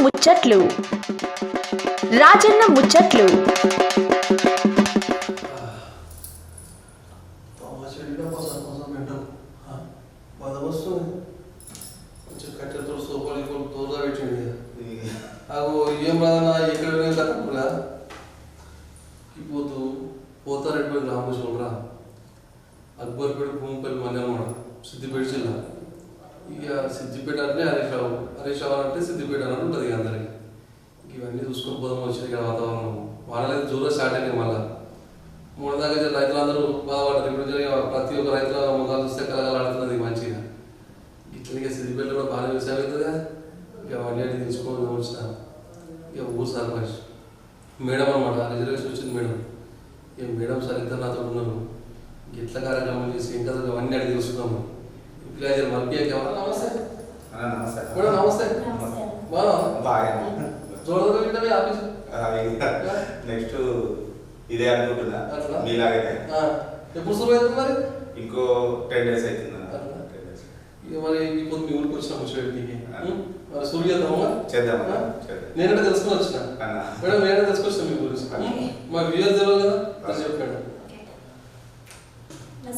ముచ్చట్లు రాజన్న ముచ్చట్లు ఏం రాదన్నా ఎక్కడ కట్టకుండా పోతారెడ్డి రామకృష్ణరా అక్బర్పేట భూమిపల్లి మన్యమాట సిద్దిపేట జిల్లా ఇక సిద్దిపేట అంటే హరీష్ రావు అంటే సిద్దిపేట అన్నట్టు ఉంటుంది ఇక అందరికి ఇవన్నీ చూసుకొని పోదాం వచ్చిన ఇక్కడ వాతావరణం వాడలేదు జోరుగా స్టార్ట్ అయినాయి మళ్ళీ మూడు దాకా రైతులందరూ బాధపడ్డారు ఇప్పుడు ప్రతి ఒక్క రైతుల ముఖాలు చూస్తే కలగలాడుతున్నది మంచిగా ఇట్లా సిద్దిపేటలో కూడా బాగా వ్యవసాయం అవుతుంది ఇక అవన్నీ తీసుకొని వచ్చిన ఇక ఊరు సర్పంచ్ మేడం అనమాట రిజర్వేషన్ వచ్చింది మేడం ఇక మేడం సార్ ఇద్దరు నాతో ఉన్నారు ఎట్లా కార్యక్రమం చేసి ఇంకా అవన్నీ అడిగి తెలుసుకున్నాము ఇప్పుడు మల్పీ నమస్తే మేడం నమస్తే చూడదు ఆఫీస్ నెక్స్ట్ ఇదే అనుకుంటున్నా మీలాగైతే ఎప్పుడు సులువు అవుతుంది మరి ఇంకో 10 days అవుతుంది ఇక మరి ఇప్పుడు మీ ఊరికి వచ్చిన ముచ్చటికి మరి సులువు చేద్దామా చేద్దాం నేనంటే తెలుసుకుని వచ్చిన మేడం నేనంటే తెలుసుకొచ్చిన మీ గురించి మా వ్యూయర్స్ తెలియదు కదా అది చెప్పాడు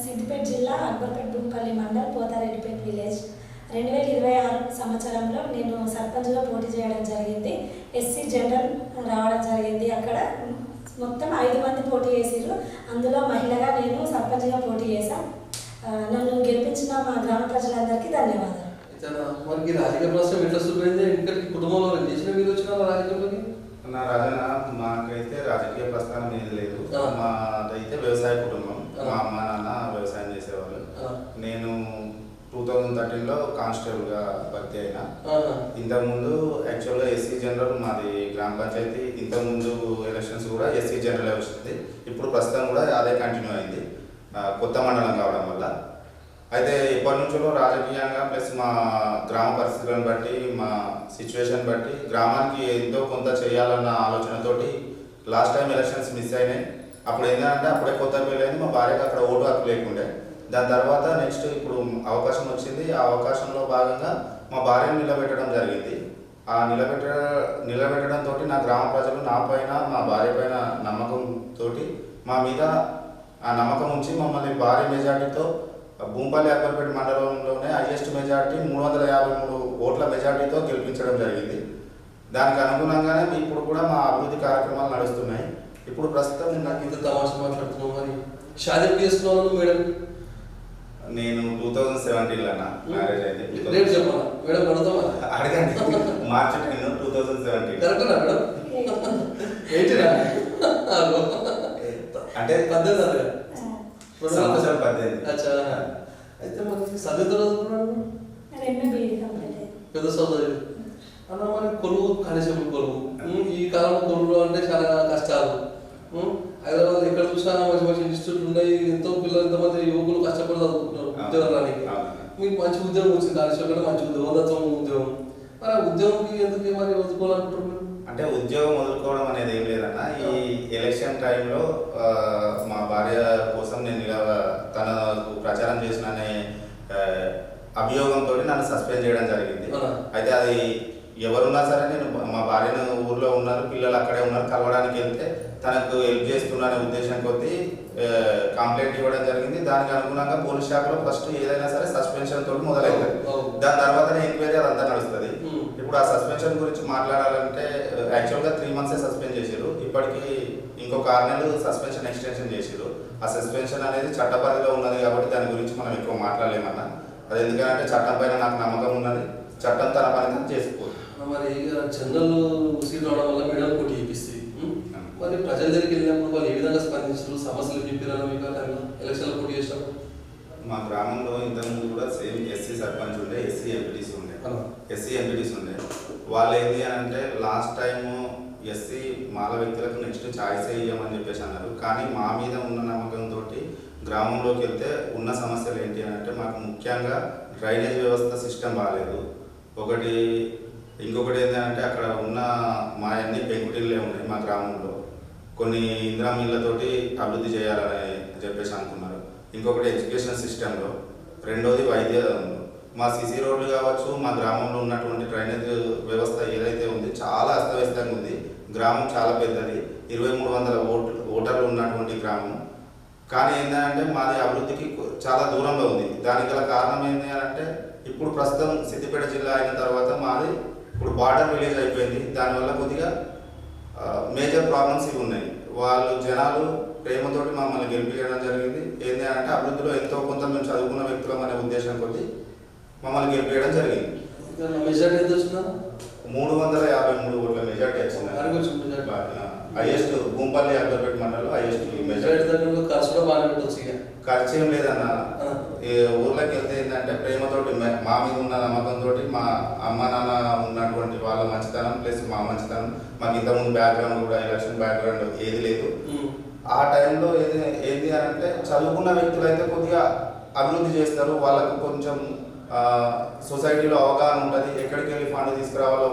సిద్దిపేట జిల్లా అక్బర్పేట భూమిపల్లి మండల్ పోతారెడ్డిపేట విలేజ్ 2026 సంవత్సరంలో నేను సర్పంచ్గా పోటీ చేయడం జరిగింది. ఎస్సీ జనరల్ రావడం జరిగింది. అక్కడ మొత్తం 5 మంది పోటీ చేసారు. అందులో మహిళగా నేను సర్పంచ్గా పోటీ చేశాను. నన్ను గెలిపించిన మా గ్రామ ప్రజలందరికీ ధన్యవాదాలు. మనకి రాజకీయ ప్రశ్న ఎట్లా సులువైంది ఇక్కడికి కుటుంబంలో చేసిన మీరు వచ్చిన రాజకీయంలోకి నా రాజన మాకైతే రాజకీయ ప్రస్థానం ఏది లేదు. మాదైతే వ్యవసాయ కుటుంబం. మా అమ్మ నాన్న వ్యవసాయం చేసేవాళ్ళు. నేను 2013లో కానిస్టేబుల్గా భర్తీ అయినా. ఇంతకుముందు యాక్చువల్గా ఎస్సీ జనరల్ మాది గ్రామ పంచాయతీ. ఇంతకుముందు ఎలక్షన్స్ కూడా ఎస్సీ జనరల్ వచ్చింది. ఇప్పుడు ప్రస్తుతం కూడా అదే కంటిన్యూ అయింది కొత్త మండలం కావడం వల్ల. అయితే ఇప్పటి నుంచో రాజకీయంగా ప్లస్ మా గ్రామ పరిస్థితులను బట్టి మా సిచ్యువేషన్ బట్టి గ్రామానికి ఎంతో కొంత చేయాలన్న ఆలోచనతోటి లాస్ట్ టైం ఎలక్షన్స్ మిస్ అయినాయి. అప్పుడు ఏంటంటే అప్పుడే కొత్త పెళ్ళైంది. మా భార్యకు అక్కడ ఓటు హక్కు లేకుండే. దాని తర్వాత నెక్స్ట్ ఇప్పుడు అవకాశం వచ్చింది. ఆ అవకాశంలో భాగంగా మా భార్యను నిలబెట్టడం జరిగింది. ఆ నిలబెట్టడంతో నా గ్రామ ప్రజలు నా పైన మా భార్య పైన నమ్మకంతో మా మీద ఆ నమ్మకం ఉంచి మమ్మల్ని భారీ మెజార్టీతో భూమిపల్లి అక్బర్పేట మండలంలోనే హైయెస్ట్ మెజార్టీ 353 ఓట్ల మెజార్టీతో గెలిపించడం జరిగింది. దానికి అనుగుణంగానే ఇప్పుడు కూడా మా అభివృద్ధి కార్యక్రమాలు నడుస్తున్నాయి. ఇప్పుడు ప్రస్తుతం నాకు ఇంత తమాషా మాట్లాడుతున్నాం మరి షాదీ చేసుకున్నాను మేడం. నేను 2017లో మ్యారేజ్ అయింది. రేపు చెప్పాలా మేడం అడుగుతామా అడగండి. మార్చి 10 2017 కరెక్టా మేడం 18 అంటే 18 సంవత్సరం 18. అచ్చా అయితే మనకి సభ్యత చదువుకున్నాడు పెద్ద సోదరు అన్న మరి కొలువు కానిసేపు కొలువు ఈ కాలంలో కొలువులో అంటే చాలా కష్టాలు. హైదరాబాద్ ఎక్కడ చూసినా మంచి మంచి ఇన్స్టిట్యూట్లు ఉన్నాయి. ఎంతో పిల్లలు ఎంతమంది యువకులు కష్టపడి చదువుకుంటున్నారు ఉద్యోగం రానికి. మీకు మంచి ఉద్యోగం వచ్చింది కానిస్టేబుల్ మంచి ఉద్యోగం ఉద్యోగం మరి ఆ ఉద్యోగంకి ఎందుకు మరి వదులుకోవాలనుకుంటున్నారు? అంటే ఉద్యోగం వదులుకోవడం అనేది ఏం లేదన్న. ఈ ఎలక్షన్ టైంలో మా భార్య కోసం నేను తనకు ప్రచారం చేసిననే అభియోగంతో నన్ను సస్పెండ్ చేయడం జరిగింది. అయితే అది ఎవరున్నా సరే నేను మా భార్యను ఊర్లో ఉన్నారు, పిల్లలు అక్కడే ఉన్నారు, కలవడానికి వెళ్తే తనకు హెల్ప్ చేస్తున్నానే ఉద్దేశం కొద్దీ కంప్లైంట్ ఇవ్వడం జరిగింది. దానికి అనుగుణంగా పోలీస్ శాఖలో ఫస్ట్ ఏదైనా సరే సస్పెన్షన్ తోటి మొదలవుతుంది. దాని తర్వాతనే ఎంక్వైరీ అదంతా నడుస్తుంది. ఇప్పుడు ఆ సస్పెన్షన్ గురించి మాట్లాడాలంటే యాక్చువల్గా 3 months సస్పెండ్ చేశారు. ఇప్పటికీ ఇంకొక 6 నెలలు సస్పెన్షన్ ఎక్స్టెన్షన్ చేశారు. ఆ సస్పెన్షన్ అనేది చట్టపరిధిలో ఉన్నది కాబట్టి దాని గురించి మనం ఎక్కువ మాట్లాడలేమన్నా. అది ఎందుకంటే చట్టం పైన నాకు నమ్మకం ఉన్నది. చట్టం తన పని చేసుకోవాలి. మరి జనరల్ సీట్ రావడం వల్ల మేడం పోటీ చేపిస్తుంది. మరి ప్రజల దగ్గరికి వెళ్ళినప్పుడు వాళ్ళు ఏ విధంగా స్పందించారు? సమస్యలు చెప్పారు మీకు ఎలక్షన్లో పోటీ చేసినప్పుడు? మా గ్రామంలో ఇంతకుముందు కూడా సేమ్ ఎస్సీ సర్పంచ్ ఉండే, ఎస్సీ ఎంపీటీసీ ఉండే. వాళ్ళు ఏంటి అని అంటే లాస్ట్ టైము ఎస్సీ మాల వ్యక్తులకు నెక్స్ట్ ఛాయిస్ ఇవ్వమని చెప్పేసి అన్నారు. కానీ మా మీద ఉన్న నమ్మకంతో గ్రామంలోకి వెళ్తే ఉన్న సమస్యలు ఏంటి అని అంటే మాకు ముఖ్యంగా డ్రైనేజ్ వ్యవస్థ సిస్టమ్ బాగాలేదు ఒకటి. ఇంకొకటి ఏంటంటే అక్కడ ఉన్న మా అన్ని పెంకుటిల్లే ఉన్నాయి. మా గ్రామంలో కొన్ని ఇందిరా మిల్లతోటి అభివృద్ధి చేయాలని చెప్పేసి అనుకున్నారు. ఇంకొకటి ఎడ్యుకేషన్ సిస్టంలో, రెండోది వైద్యంలో. మా సిసి రోడ్లు కావచ్చు, మా గ్రామంలో ఉన్నటువంటి డ్రైనేజ్ వ్యవస్థ ఏదైతే ఉంది సుసంఘటితంగా ఉంది. గ్రామం చాలా పెద్దది, 2300 ఓటర్లు ఉన్నటువంటి గ్రామం. కానీ ఏంటంటే మాది అభివృద్ధికి చాలా దూరంలో ఉంది. దానికి గల కారణం ఏంటి అంటే ఇప్పుడు ప్రస్తుతం సిద్దిపేట జిల్లా అయిన తర్వాత మాది ఇప్పుడు బార్డర్ విలేజ్ అయిపోయింది. దానివల్ల కొద్దిగా మేజర్ ప్రాబ్లమ్స్ ఇవి ఉన్నాయి. వాళ్ళు జనాలు ప్రేమతోటి మమ్మల్ని గెలిపించడం జరిగింది. ఏంటి అంటే అభివృద్ధిలో ఎంతో కొంత మేము చదువుకున్న వ్యక్తులం అనే ఉద్దేశం కొద్ది మమ్మల్ని గెలిపించడం జరిగింది. మెజార్టీ ఎంత వచ్చిందా? 353 ఓట్ల మెజార్టీ వచ్చింది. హైయెస్ట్ గుంపల్లి అగ్రపేట మండలం హైయెస్ట్ మెజార్టీ. ఖర్చు కూడా బాగానే పెట్టచ్చు. ఖర్చు ఏం లేదన్న. ఊర్లోకి వెళ్తే ఏంటంటే ప్రేమతోటి మా మీద ఉన్న నమ్మకంతో మా అమ్మ నాన్న ఉన్నటువంటి వాళ్ళ మంచితనం ప్లస్ మా మంచితనం. మాకు ఇంతకుముందు బ్యాక్గ్రౌండ్ కూడా ఎలక్షన్ బ్యాక్గ్రౌండ్ ఏది లేదు. ఆ టైంలో ఏంది అని అంటే చదువుకున్న వ్యక్తులు అయితే కొద్దిగా అభివృద్ధి చేస్తారు. వాళ్ళకు కొంచెం సొసైటీలో అవగాహన ఉంటుంది, ఎక్కడికి వెళ్ళి ఫండ్ తీసుకురావాలో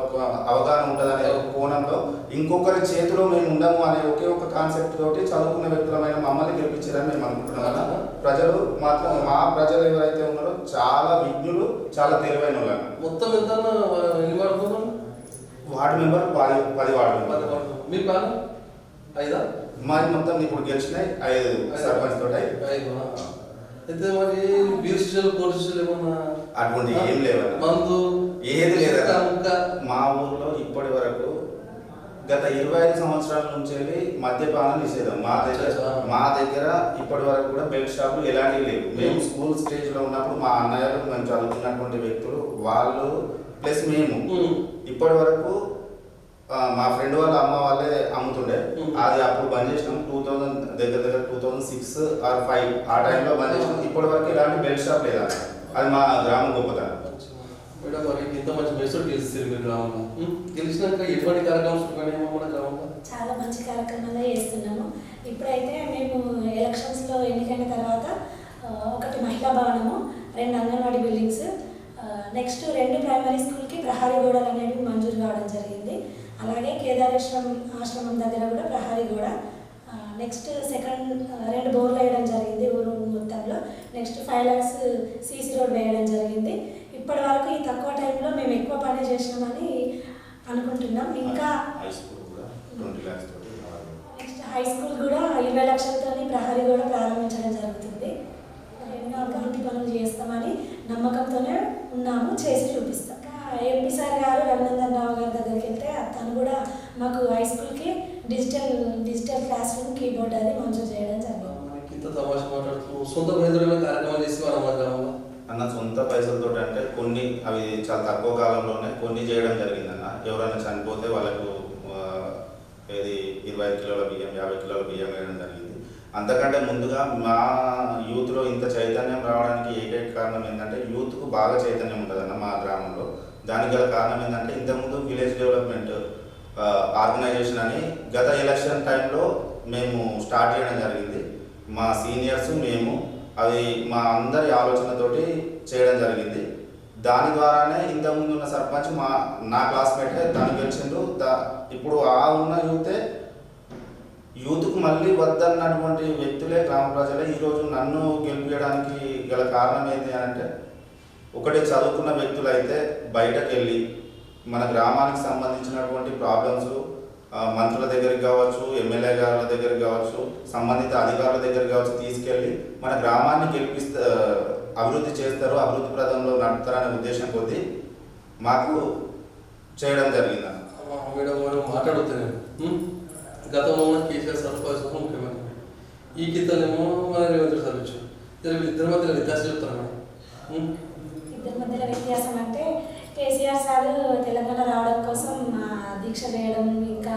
అవగాహన ఉంటుంది అనే కోణంలో ఇంకొకరి చేతిలో మేము ఉండము అనే ఒకే ఒక కాన్సెప్ట్ తోటి చదువుకున్న వ్యక్తులమైన మమ్మల్ని గెలిపించారని మేము అనుకుంటున్నాం కదా. ప్రజలు మాత్రం మా ప్రజలు ఎవరైతే ఉన్నారో చాలా విజ్ఞులు, చాలా తెలివైన వాళ్ళు. మొత్తం ఎంత వార్డు మెంబర్ 10 వార్డు మెంబర్. మీ ప్లాన్ 5? మాది మొత్తం ఇప్పుడు గెలిచినాయి 5 సర్పంచ్ తోటి 5. అయితే మరి బీసీలు పోలీసులు ఏమన్నా అటువంటి ఏం లేవన్నా, మందు ఏది లేదా. మా ఊర్లో ఇప్పటి వరకు గత 25 సంవత్సరాల నుంచి మద్యపానం నిషేధం. మా దగ్గర ఇప్పటి వరకు కూడా బెల్ట్ షాపులు ఎలాంటివి లేవు. మేము స్కూల్ స్టేజ్ లో ఉన్నప్పుడు మా అన్నయ్యలు మేము చదువుకున్నటువంటి వ్యక్తులు వాళ్ళు ప్లస్ మేము ఇప్పటి వరకు మా ఫ్రెండ్ వాళ్ళ అమ్మ వాళ్ళే అమ్ముతుండే. అది అప్పుడు బంద్ చేసినాం. 2006 or 5 ఆ టైంలో బంద్ చేసినాం. ఇప్పటి వరకు ఎలాంటి బెల్ట్ షాప్ లేదా. అది మా గ్రామం గొప్పతనం. మేడం మరి ఇంత మంచి మెసేజ్ గెలిచారు మీరు గ్రామంలో. గెలిచినాక ఎటువంటి కార్యక్రమాలు మన గ్రామంలో? చాలా మంచి కార్యక్రమాలు చేస్తున్నాము. ఇప్పుడైతే మేము ఎలక్షన్స్లో ఎన్నికైన తర్వాత ఒకటి మహిళా భవనము, 2 అంగన్వాడీ బిల్డింగ్స్, నెక్స్ట్ 2 ప్రైమరీ స్కూల్కి ప్రహారీ గోడలు అనేవి మంజూరు కావడం జరిగింది. అలాగే కేదారేశ్వరం ఆశ్రమం దగ్గర కూడా ప్రహారీ గోడ, నెక్స్ట్ 2 బోర్లు వేయడం జరిగింది ఊరు మొత్తంలో. నెక్స్ట్ 5 lakhs సీసీ రోడ్ వేయడం జరిగింది. ఇప్పటి వరకు ఈ తక్కువ టైంలో మేము ఎక్కువ పని చేసినామని అనుకుంటున్నాం. ఇంకా నెక్స్ట్ హై స్కూల్ కూడా 20 లక్షలతో ప్రహారీ కూడా ప్రారంభించడం జరుగుతుంది. ఎన్నో అభివృద్ధి పనులు చేస్తామని నమ్మకంతోనే ఉన్నాము, చేసి చూపిస్తాం. ఎంపీ సార్ గారు రఘునందన్ రావు గారి దగ్గరికి వెళ్తే తను కూడా మాకు హై స్కూల్కి డిజిటల్ క్లాస్ రూమ్ కీబోర్డ్ అది మంజూరు చేయడం జరిగింది. సొంత కార్యక్రమాలు చేసి అన్న సొంత పైసలతో అంటే కొన్ని అవి చాలా తక్కువ కాలంలోనే కొన్ని చేయడం జరిగిందన్న. ఎవరైనా చనిపోతే వాళ్ళకు 25 కిలోల బియ్యం 50 కిలోల బియ్యం వేయడం జరిగింది. అంతకంటే ముందుగా మా యూత్లో ఇంత చైతన్యం రావడానికి ఏకైక కారణం ఏంటంటే యూత్కు బాగా చైతన్యం ఉంటుందన్న మా గ్రామంలో. దానికి గల కారణం ఏంటంటే ఇంతకుముందు విలేజ్ డెవలప్మెంట్ ఆర్గనైజేషన్ అని గత ఎలక్షన్ టైంలో మేము స్టార్ట్ చేయడం జరిగింది. మా సీనియర్స్ మేము అది మా అందరి ఆలోచనతోటి చేయడం జరిగింది. దాని ద్వారానే ఇంతకుముందు ఉన్న సర్పంచ్ నా క్లాస్మేటే దాన్ని గెలిచిండు. ఇప్పుడు ఉన్న యూత్కు మళ్ళీ వద్దన్నటువంటి వ్యక్తులే గ్రామ ప్రజలే ఈరోజు నన్ను గెలిపించడానికి గల కారణం ఏంటి అంటే ఒకటే చదువుకున్న వ్యక్తులు అయితే బయటకు వెళ్ళి మన గ్రామానికి సంబంధించినటువంటి ప్రాబ్లమ్స్ మంత్రుల దగ్గరికి కావచ్చు, ఎమ్మెల్యే గారుల దగ్గరికి కావచ్చు, సంబంధిత అధికారుల దగ్గరికి కావచ్చు తీసుకెళ్ళి మన గ్రామాన్ని అభివృద్ధి చేస్తారు, అభివృద్ధి ప్రదంలో నడుపుతారనే ఉద్దేశం కొద్దీ మాకు చేయడం జరిగింది. మాట్లాడుతాను గతంలో ఉన్న కేసీఆర్ సర్పంచ్ ముఖ్యమంత్రి, ఈ కిందనేమో మన రేవంత్ రెడ్డి సర్పంచ్. ఇద్దరి మధ్యలో వ్యత్యాసం చెప్తారు. ఇద్దరి మధ్యలో వ్యత్యాసం అంటే కేసీఆర్ సార్ తెలంగాణ రావడం కోసం దీక్ష చేయడం, ఇంకా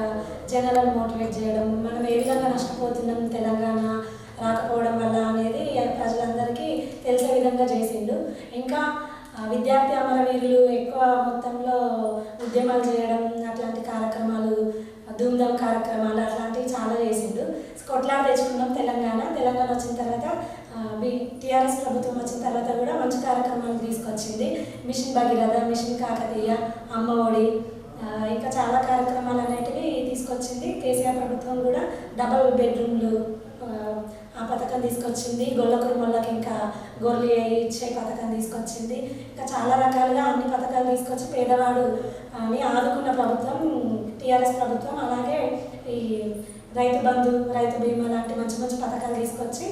జనాలను మోటివేట్ చేయడం, మనం ఏ విధంగా నష్టపోతున్నాం తెలంగాణ రాకపోవడం వల్ల అనేది ప్రజలందరికీ తెలిసే విధంగా చేసిండు. ఇంకా విద్యార్థి అమరవీరులు ఎక్కువ మొత్తంలో ఉద్యమాలు చేయడం, అట్లాంటి కార్యక్రమాలు, ధూమ్ధామ్ కార్యక్రమాలు అట్లాంటివి చాలా చేసిండు. కొట్లాట తెచ్చుకున్నాం తెలంగాణ వచ్చిన తర్వాత టీఆర్ఎస్ ప్రభుత్వం వచ్చిన తర్వాత కూడా మంచి కార్యక్రమాలు తీసుకొచ్చింది. మిషన్ భగీరథ, మిషన్ కాకతీయ, అమ్మ ఒడి, ఇంకా చాలా కార్యక్రమాలు అనేటివి తీసుకొచ్చింది. కేసీఆర్ ప్రభుత్వం కూడా డబుల్ బెడ్రూమ్లు ఆ పథకం తీసుకొచ్చింది. గొల్ల కుటుంబాలకు ఇంకా గొర్రెలు ఇచ్చే పథకం తీసుకొచ్చింది. ఇంకా చాలా రకాలుగా అన్ని పథకాలు తీసుకొచ్చి పేదవాడు అని ఆదుకున్న ప్రభుత్వం టీఆర్ఎస్ ప్రభుత్వం. అలాగే ఈ రైతు బంధు, రైతు బీమా లాంటి మంచి మంచి పథకాలు తీసుకొచ్చి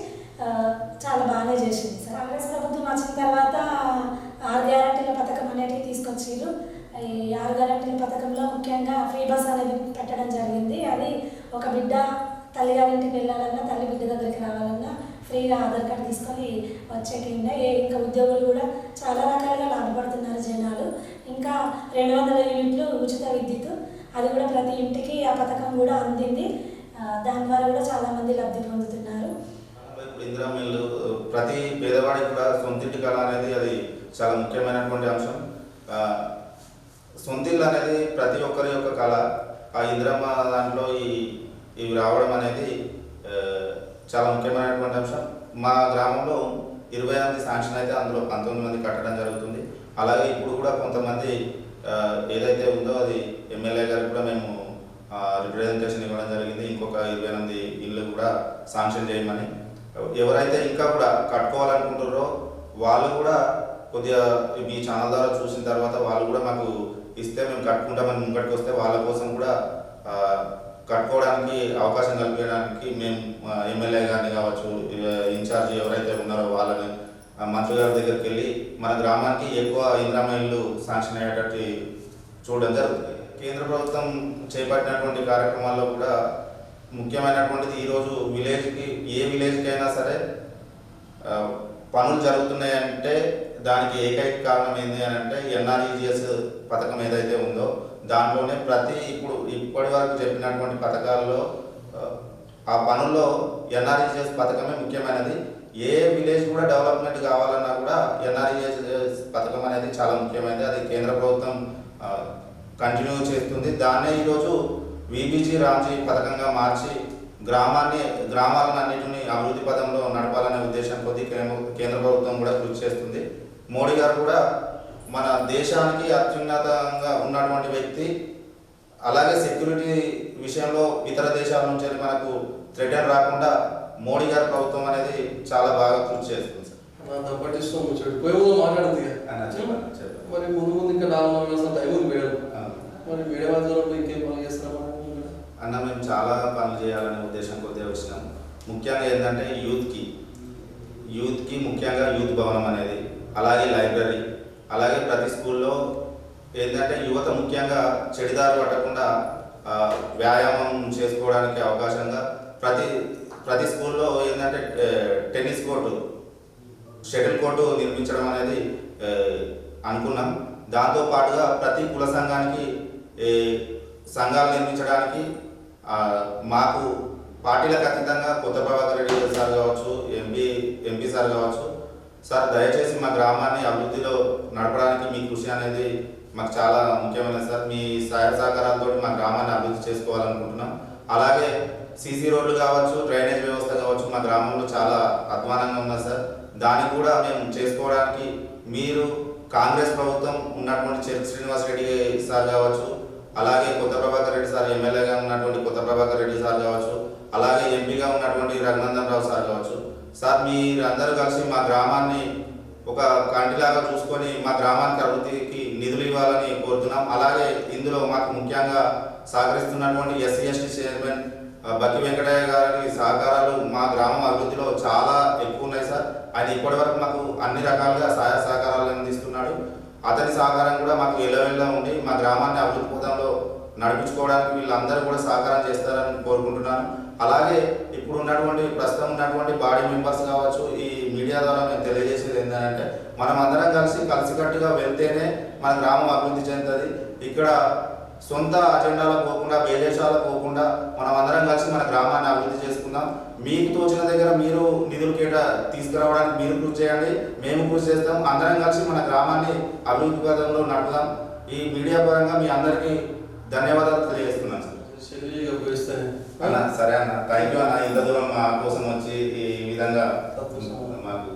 చాలా బాగానే చేసింది సార్. కాంగ్రెస్ ప్రభుత్వం వచ్చిన తర్వాత 6 గ్యారెంటీల పథకం అనేది తీసుకొచ్చారు. ఈ 6 గ్యారెంటీల పథకంలో ముఖ్యంగా ఫ్రీ బస్ అనేది పెట్టడం జరిగింది. అది ఒక బిడ్డ తల్లిగారింటికి వెళ్ళాలన్నా, తల్లి బిడ్డ దగ్గరికి రావాలన్నా ఫ్రీగా ఆధార్ కార్డు తీసుకొని వచ్చేటి ఉన్నాయి. ఇంకా ఉద్యోగులు కూడా చాలా రకాలుగా లాభపడుతున్నారు జనాలు. ఇంకా 200 యూనిట్లు ఉచిత విద్యుత్, అది కూడా ప్రతి ఇంటికి ఆ పథకం కూడా అందింది. దాని ద్వారా కూడా చాలామంది లబ్ధి పొందుతున్నారు. ఇందిరా మిల్లు ప్రతి పేదవాడికి కూడా సొంతింటి కళ అనేది అది చాలా ముఖ్యమైనటువంటి అంశం. సొంతిల్లు అనేది ప్రతి ఒక్కరి యొక్క కళ. ఆ ఇందిరమ్మ దాంట్లో ఇవి రావడం అనేది చాలా ముఖ్యమైనటువంటి అంశం. మా గ్రామంలో 28 శాంక్షన్ అయితే అందులో 19 మంది కట్టడం జరుగుతుంది. అలాగే ఇప్పుడు కూడా కొంతమంది ఏదైతే ఉందో అది ఎమ్మెల్యే గారికి కూడా మేము రిప్రజెంటేషన్ ఇవ్వడం జరిగింది. ఇంకొక 28 ఇళ్ళు కూడా శాంక్షన్ చేయమని. ఎవరైతే ఇంకా కూడా కట్టుకోవాలనుకుంటారో వాళ్ళు కూడా కొద్దిగా మీ ఛానల్ ద్వారా చూసిన తర్వాత వాళ్ళు కూడా మాకు ఇస్తే మేము కట్టుకుంటామని ముంగటికి వస్తే వాళ్ళ కోసం కూడా కట్టుకోవడానికి అవకాశం కల్పించడానికి మేము ఎమ్మెల్యే గారిని కావచ్చు, ఇన్ఛార్జ్ ఎవరైతే ఉన్నారో వాళ్ళని మంత్రి గారి దగ్గరికి వెళ్ళి మన గ్రామానికి ఎక్కువ ఇందిరమ్మ ఇళ్ళు శాంక్షన్ అయ్యేటట్టు చూడడం జరుగుతుంది. కేంద్ర ప్రభుత్వం చేపట్టినటువంటి కార్యక్రమాల్లో కూడా ముఖ్యమైనటువంటిది ఈరోజు విలేజ్కి, ఏ విలేజ్కి అయినా సరే పనులు జరుగుతున్నాయంటే దానికి ఏకైక కారణం ఏంటి అని అంటే ఎన్ఆర్ఈజిఎస్ పథకం ఏదైతే ఉందో దాంట్లోనే ఇప్పటి వరకు చెప్పినటువంటి పథకాల్లో ఆ పనుల్లో ఎన్ఆర్ఈజిఎస్ పథకమే ముఖ్యమైనది. ఏ విలేజ్ కూడా డెవలప్మెంట్ కావాలన్నా కూడా ఎన్ఆర్ఈజిఎస్ పథకం అనేది చాలా ముఖ్యమైనది. అది కేంద్ర ప్రభుత్వం కంటిన్యూ చేస్తుంది. దాన్నే ఈరోజు విబిజీ రామ్జీ పథకంగా మార్చి గ్రామాలను అన్నింటినీ అభివృద్ధి పథంలో నడపాలనే ఉద్దేశం కొద్దీ కేంద్ర ప్రభుత్వం కూడా కృషి చేస్తుంది. మోడీ గారు కూడా మన దేశానికి అత్యున్నతంగా ఉన్నటువంటి వ్యక్తి. అలాగే సెక్యూరిటీ విషయంలో ఇతర దేశాల నుంచి మనకు థ్రెట్ రాకుండా మోడీ గారి ప్రభుత్వం అనేది చాలా బాగా కృషి చేస్తుంది. మరి ముందు ఇంకా 4 నెలల టైం ఉంది మేడం. మరి మీడియా వాళ్ళతో ఇంకేం పనులు చేస్తున్నాం అన్న? మేము చాలా పనులు చేయాలనే ఉద్దేశం కొద్దిగా వచ్చినాం. ముఖ్యంగా ఏంటంటే యూత్కి ముఖ్యంగా యూత్ భవనం అనేది, అలాగే లైబ్రరీ, అలాగే ప్రతి స్కూల్లో ఏంటంటే యువత ముఖ్యంగా చెడిదారి పట్టకుండా వ్యాయామం చేసుకోవడానికి అవకాశంగా ప్రతి స్కూల్లో ఏంటంటే టెన్నిస్ కోర్టు, షటిల్ కోర్టు నిర్మించడం అనేది అనుకున్నాం. దాంతోపాటుగా ప్రతి కుల సంఘానికి సంఘాలు నిర్మించడానికి మాకు పార్టీలకు అతీతంగా కొత్త ప్రభాకర్ రెడ్డి సార్ కావచ్చు, ఎంపీ సార్ కావచ్చు, సార్ దయచేసి మా గ్రామాన్ని అభివృద్ధిలో నడపడానికి మీ కృషి అనేది మాకు చాలా ముఖ్యమైనది సార్. మీ సహాయ సహకారాలతో మా గ్రామాన్ని అభివృద్ధి చేసుకోవాలనుకుంటున్నాం. అలాగే సీసీ రోడ్లు కావచ్చు, డ్రైనేజ్ వ్యవస్థ కావచ్చు, మా గ్రామంలో చాలా అధ్వానంగా ఉన్నది సార్. దాన్ని కూడా మేము చేసుకోవడానికి మీరు కాంగ్రెస్ ప్రభుత్వం ఉన్నటువంటి చెరుకు శ్రీనివాస్ రెడ్డి సార్ కావచ్చు, అలాగే కొత్త ప్రభాకర్ రెడ్డి సార్ ఎమ్మెల్యేగా ఉన్నటువంటి కొత్త ప్రభాకర్ రెడ్డి సార్ కావచ్చు, అలాగే ఎంపీగా ఉన్నటువంటి రఘునందన్ రావు సార్ కావచ్చు, సార్ మీరందరూ కలిసి మా గ్రామాన్ని ఒక కంటిలాగా చూసుకొని మా గ్రామానికి అభివృద్ధికి నిధులు ఇవ్వాలని కోరుతున్నాం. అలాగే ఇందులో మాకు ముఖ్యంగా సహకరిస్తున్నటువంటి SC ST chairman Bakki Venkataiah గారి సహకారాలు మా గ్రామం అభివృద్ధిలో చాలా ఎక్కువ ఉన్నాయి సార్. ఆయన ఇప్పటివరకు మాకు అన్ని రకాలుగా సహాయ సహకారాలు అందిస్తున్నాడు. అతని సహకారం కూడా మాకు ఎల్లవెల్లా ఉండి మా గ్రామాన్ని అభివృద్ధి పథంలో నడిపించుకోవడానికి వీళ్ళందరూ కూడా సహకారం చేస్తారని కోరుకుంటున్నాను. అలాగే ఇప్పుడు ప్రస్తుతం ఉన్నటువంటి బాడీ మెంబర్స్ కావచ్చు, ఈ మీడియా ద్వారా మేము తెలియజేసేది ఏంటంటే మనం అందరం కలిసికట్టుగా వెళ్తేనే మన గ్రామం అభివృద్ధి చెందుతుంది. ఇక్కడ సొంత అజెండాలకు పోకుండా, బేదేశాలకు పోకుండా మనం అందరం కలిసి మన గ్రామాన్ని అభివృద్ధి చేసుకుందాం. మీకు తోచిన దగ్గర మీరు నిధులు తీసుకురావడానికి మీరు కృషి చేయండి, మేము కృషి చేస్తాం. అందరం కలిసి మన గ్రామాన్ని అభివృద్ధి పథంలో నడుపుదాం. ఈ మీడియా పరంగా మీ అందరికీ ధన్యవాదాలు తెలియజేస్తున్నాను సార్. అన్న సరే అన్న, థ్యాంక్ యూ అన్న. ఇంత దూరం మా కోసం వచ్చి ఈ విధంగా మాకు